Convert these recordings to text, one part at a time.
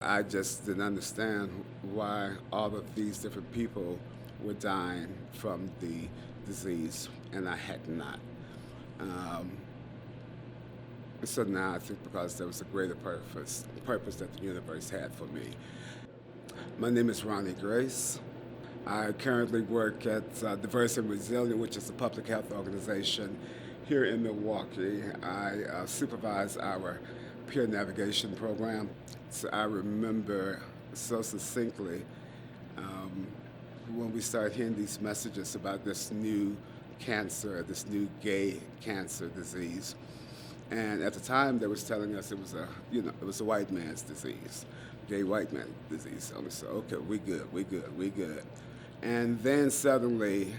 I just didn't understand why all of these different people were dying from the disease, and I had not. Um, so now I think because there was a greater purpose that the universe had for me. My name is Ronnie Grace. I currently work at Diverse and Resilient, which is a public health organization here in Milwaukee. I supervise our peer navigation program. So I remember so succinctly um, when we started hearing these messages about this new cancer, this new gay cancer disease. And at the time, they was telling us it was a white man's disease, gay white man disease. And we said, okay, we good, we good, we good. And then suddenly,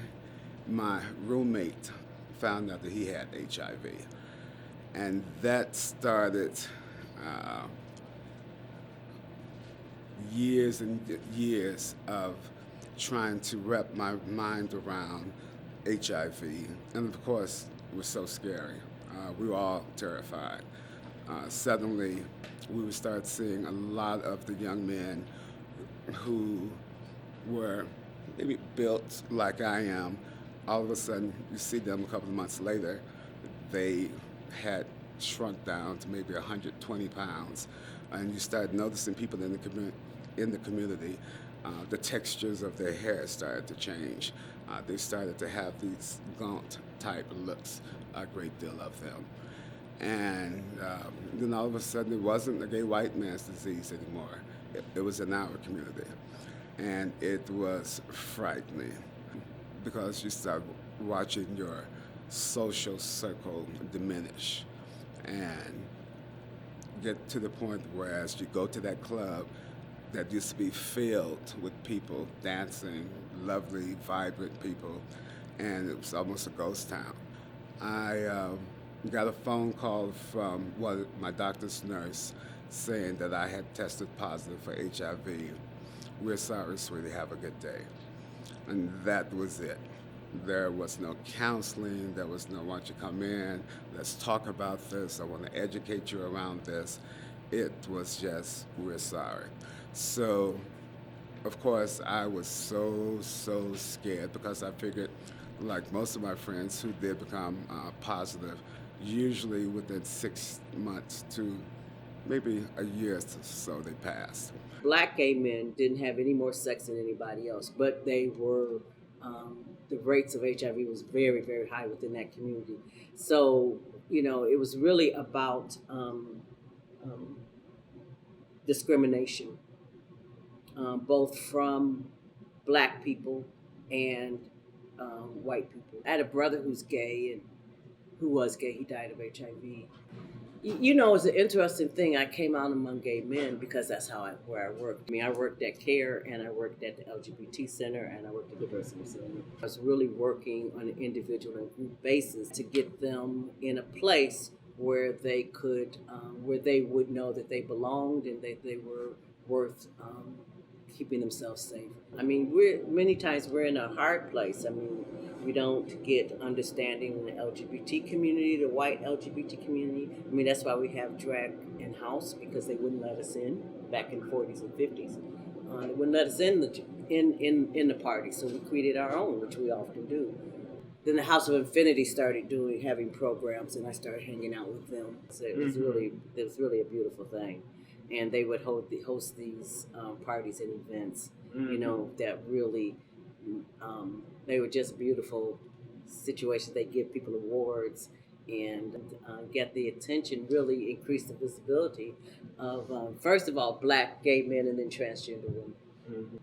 my roommate found out that he had HIV, and that started uh, years and years of trying to wrap my mind around HIV. And of course, it was so scary. We were all terrified. Suddenly, we would start seeing a lot of the young men who were maybe built like I am. All of a sudden, you see them a couple of months later, they had shrunk down to maybe 120 pounds. And you start noticing people in the community, the textures of their hair started to change. They started to have these gaunt type looks, a great deal of them. And then all of a sudden, it wasn't a gay white man's disease anymore. It was in our community. And it was frightening because you start watching your social circle diminish and get to the point where as you go to that club that used to be filled with people dancing, lovely, vibrant people, and it was almost a ghost town. I got a phone call from my doctor's nurse saying that I had tested positive for HIV. We're sorry, sweetie, have a good day. And that was it. There was no counseling. There was no, why don't you come in, let's talk about this, I want to educate you around this. It was just, we're sorry. So, of course, I was so scared because I figured, like most of my friends who did become positive, usually within 6 months to maybe a year or so they passed. Black gay men didn't have any more sex than anybody else, but they were the rates of HIV was very high within that community. So it was really about um, discrimination, both from black people and white people. I had a brother who's gay and who was gay. He died of HIV. It's an interesting thing. I came out among gay men because that's where I worked. I mean, I worked at Carriere and I worked at the LGBT Center and I worked at Diversity Center. I was really working on an individual and group basis to get them in a place where they could, where they would know that they belonged and that they were worth keeping themselves safe. I mean, many times we're in a hard place. I mean, we don't get understanding in the LGBT community, the white LGBT community. I mean, that's why we have drag in house because they wouldn't let us in back in the 40s and 50s. They wouldn't let us in the party, so we created our own, which we often do. Then the House of Infinity started having programs, and I started hanging out with them. So it was really a beautiful thing, and they would host these parties and events, that really. They were just beautiful situations. They give people awards and get the attention, really increase the visibility of, first of all, black gay men and then transgender women. Mm-hmm.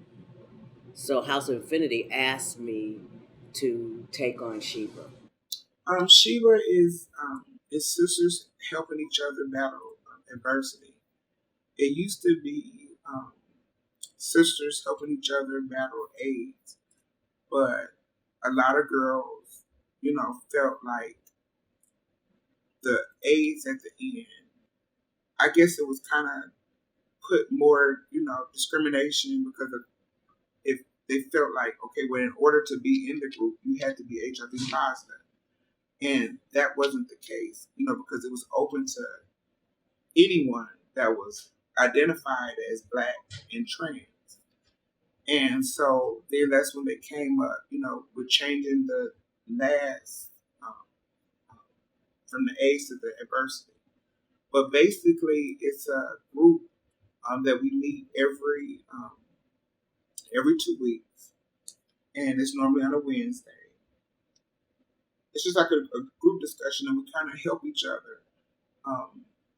So House of Infinity asked me to take on SHEBA. SHEBA is sisters helping each other battle adversity. It used to be sisters helping each other battle AIDS. But a lot of girls, felt like the AIDS at the end, I guess it was kind of put more, discrimination because of if they felt like, okay, well, in order to be in the group, you had to be HIV positive. And that wasn't the case, because it was open to anyone that was identified as Black and trans. And so then that's when they came up, with changing the last from the age to the adversity. But basically, it's a group that we meet every 2 weeks, and it's normally on a Wednesday. It's just like a group discussion, and we kind of help each other.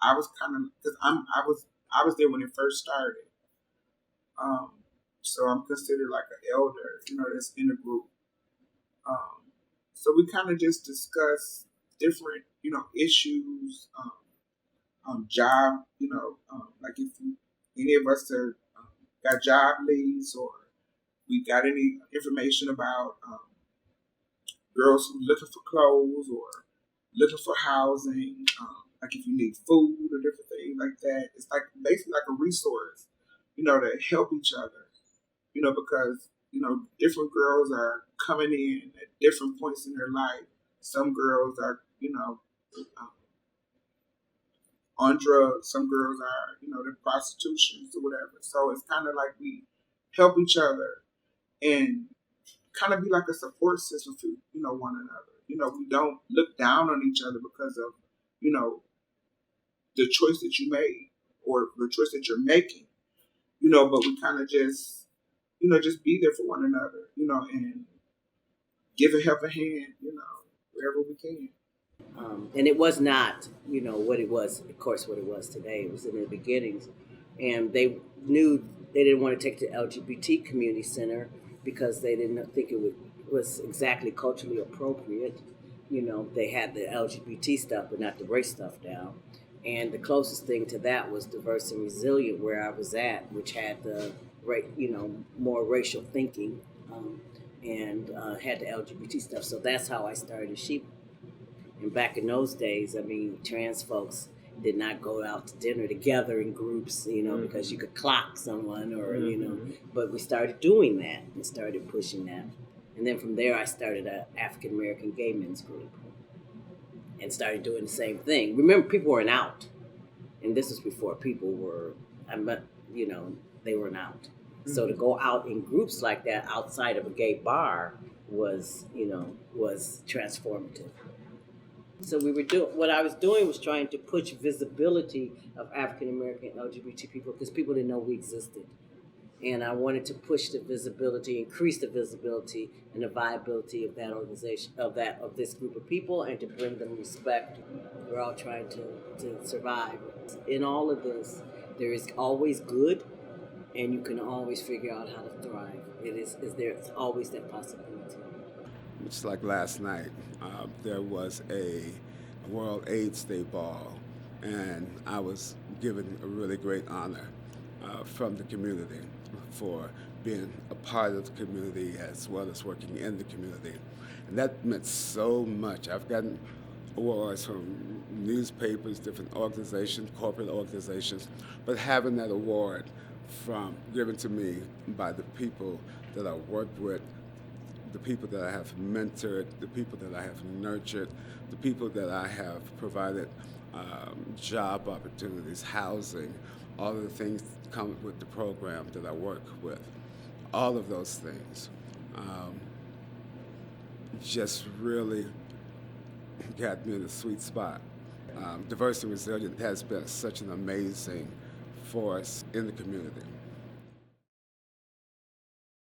I was kind of because I was there when it first started, so I'm considered like an elder, that's in the group. So we kind of just discuss different, issues, job, like if any of us are, got job leads or we got any information about girls who looking for clothes or looking for housing, like if you need food or different things like that. It's like basically like a resource, to help each other, because, different girls are coming in at different points in their life. Some girls are, on drugs. Some girls are, they're prostitutions or whatever. So it's kind of like we help each other and kind of be like a support system for, one another. We don't look down on each other because of, the choice that you made or the choice that you're making, but we kind of just, just be there for one another, and give a helping hand, wherever we can. And it was not, what it was, of course, what it was today. It was in the beginnings. And they knew they didn't want to take it to LGBT community center because they didn't think it was exactly culturally appropriate. They had the LGBT stuff, but not the race stuff down. And the closest thing to that was Diverse and Resilient, where I was at, which had the, more racial thinking and had the LGBT stuff. So that's how I started SHEBA. And back in those days, trans folks did not go out to dinner together in groups, because you could clock someone or, but we started doing that and started pushing that. And then from there, I started an African American gay men's group and started doing the same thing. Remember, people weren't out. And this was before people were, they weren't out. Mm-hmm. So to go out in groups like that outside of a gay bar was transformative. So what I was doing was trying to push visibility of African American LGBT people because people didn't know we existed. And I wanted to push the visibility, increase the visibility and the viability of that organization, of this group of people, and to bring them respect. We're all trying to survive. In all of this, there is always good, and you can always figure out how to thrive. There's always that possibility. Just like last night, there was a World AIDS Day ball, and I was given a really great honor from the community for being a part of the community as well as working in the community. And that meant so much. I've gotten awards from newspapers, different organizations, corporate organizations, but having that award given to me by the people that I worked with, the people that I have mentored, the people that I have nurtured, the people that I have provided job opportunities, housing, all of the things that come with the program that I work with. All of those things just really got me in a sweet spot. Diverse and Resilient has been such an amazing force in the community.